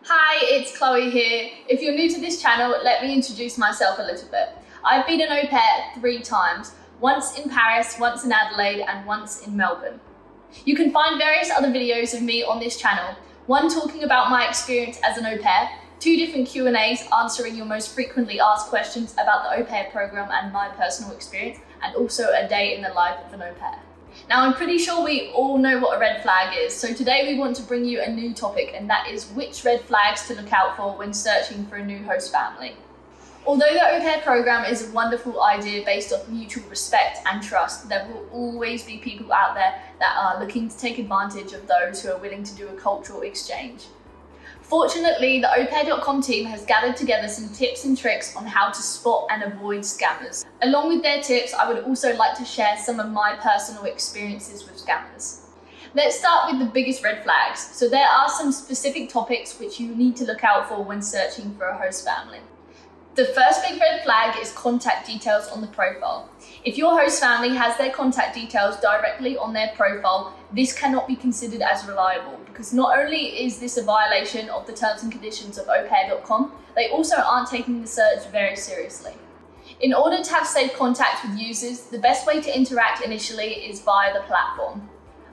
Hi, it's Chloe here. If you're new to this channel, let me introduce myself a little bit. I've been an au pair 3 times, once in Paris, once in Adelaide, and once in Melbourne. You can find various other videos of me on this channel, one talking about my experience as an au pair, 2 different Q&As answering your most frequently asked questions about the au pair program and my personal experience, and also a day in the life of an au pair. Now, I'm pretty sure we all know what a red flag is, so today we want to bring you a new topic, and that is which red flags to look out for when searching for a new host family. Although the au pair program is a wonderful idea based off mutual respect and trust, there will always be people out there that are looking to take advantage of those who are willing to do a cultural exchange. Fortunately, the aupair.com team has gathered together some tips and tricks on how to spot and avoid scammers. Along with their tips, I would also like to share some of my personal experiences with scammers. Let's start with the biggest red flags. So there are some specific topics which you need to look out for when searching for a host family. The first big red flag is contact details on the profile. If your host family has their contact details directly on their profile, this cannot be considered as reliable because not only is this a violation of the terms and conditions of aupair.com, they also aren't taking the search very seriously. In order to have safe contact with users, the best way to interact initially is via the platform.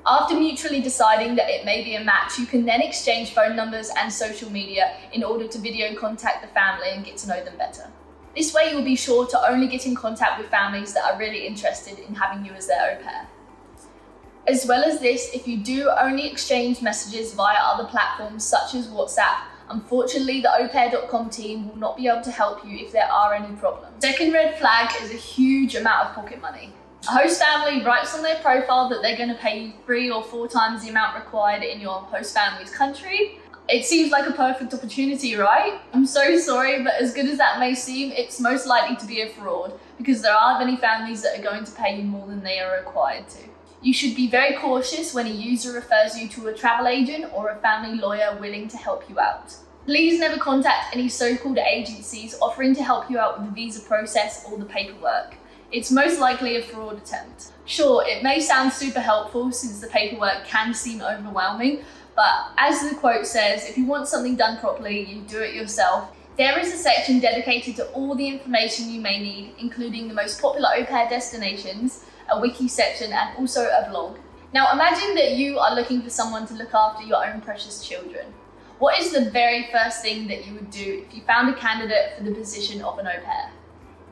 After mutually deciding that it may be a match, you can then exchange phone numbers and social media in order to video contact the family and get to know them better. This way you'll be sure to only get in contact with families that are really interested in having you as their au pair. As well as this, if you do only exchange messages via other platforms such as WhatsApp, unfortunately the aupair.com team will not be able to help you if there are any problems. Second red flag is a huge amount of pocket money. A host family writes on their profile that they're going to pay you 3 or 4 times the amount required in your host family's country. It seems like a perfect opportunity, right? I'm so sorry, but as good as that may seem, it's most likely to be a fraud because there aren't many families that are going to pay you more than they are required to. You should be very cautious when a user refers you to a travel agent or a family lawyer willing to help you out. Please never contact any so-called agencies offering to help you out with the visa process or the paperwork. It's most likely a fraud attempt. Sure, it may sound super helpful since the paperwork can seem overwhelming, but as the quote says, if you want something done properly, you do it yourself. There is a section dedicated to all the information you may need, including the most popular au pair destinations, a wiki section, and also a blog. Now imagine that you are looking for someone to look after your own precious children. What is the very first thing that you would do if you found a candidate for the position of an au pair?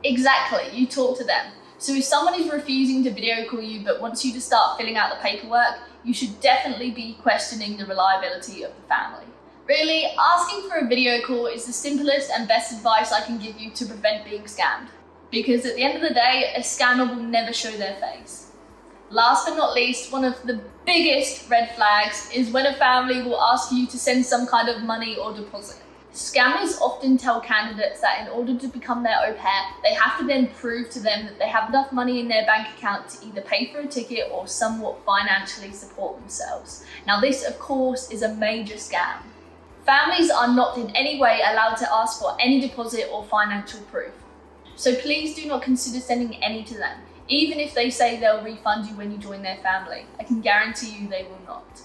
Exactly, you talk to them. So if someone is refusing to video call you but wants you to start filling out the paperwork, you should definitely be questioning the reliability of the family. Really, asking for a video call is the simplest and best advice I can give you to prevent being scammed. Because at the end of the day, a scammer will never show their face. Last but not least, one of the biggest red flags is when a family will ask you to send some kind of money or deposit. Scammers often tell candidates that in order to become their au pair, they have to then prove to them that they have enough money in their bank account to either pay for a ticket or somewhat financially support themselves. Now this, of course, is a major scam. Families are not in any way allowed to ask for any deposit or financial proof. So please do not consider sending any to them, even if they say they'll refund you when you join their family. I can guarantee you they will not.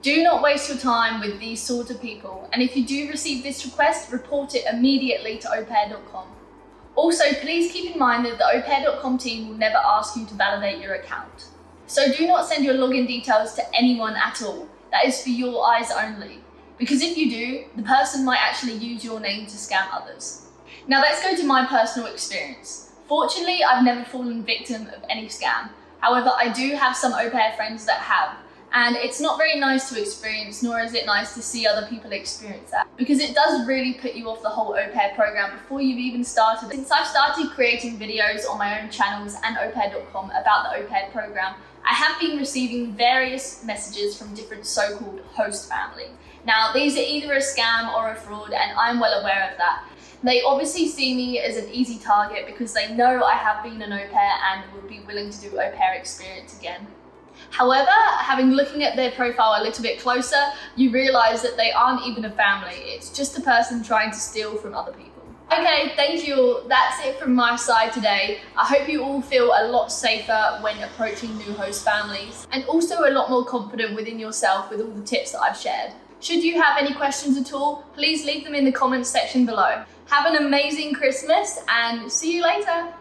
Do not waste your time with these sort of people, and if you do receive this request, report it immediately to aupair.com. Also, please keep in mind that the aupair.com team will never ask you to validate your account. So do not send your login details to anyone at all. That is for your eyes only, because if you do, the person might actually use your name to scam others. Now let's go to my personal experience. Fortunately, I've never fallen victim of any scam. However, I do have some au pair friends that have. And it's not very nice to experience, nor is it nice to see other people experience that, because it does really put you off the whole au pair program before you've even started. Since I've started creating videos on my own channels and aupair.com about the au pair program, I have been receiving various messages from different so-called host family. Now, these are either a scam or a fraud, and I'm well aware of that. They obviously see me as an easy target because they know I have been an au pair and would be willing to do au pair experience again. However, having looking at their profile a little bit closer, you realise that they aren't even a family, it's just a person trying to steal from other people. Okay, thank you all. That's it from my side today. I hope you all feel a lot safer when approaching new host families and also a lot more confident within yourself with all the tips that I've shared. Should you have any questions at all, please leave them in the comments section below. Have an amazing Christmas and see you later.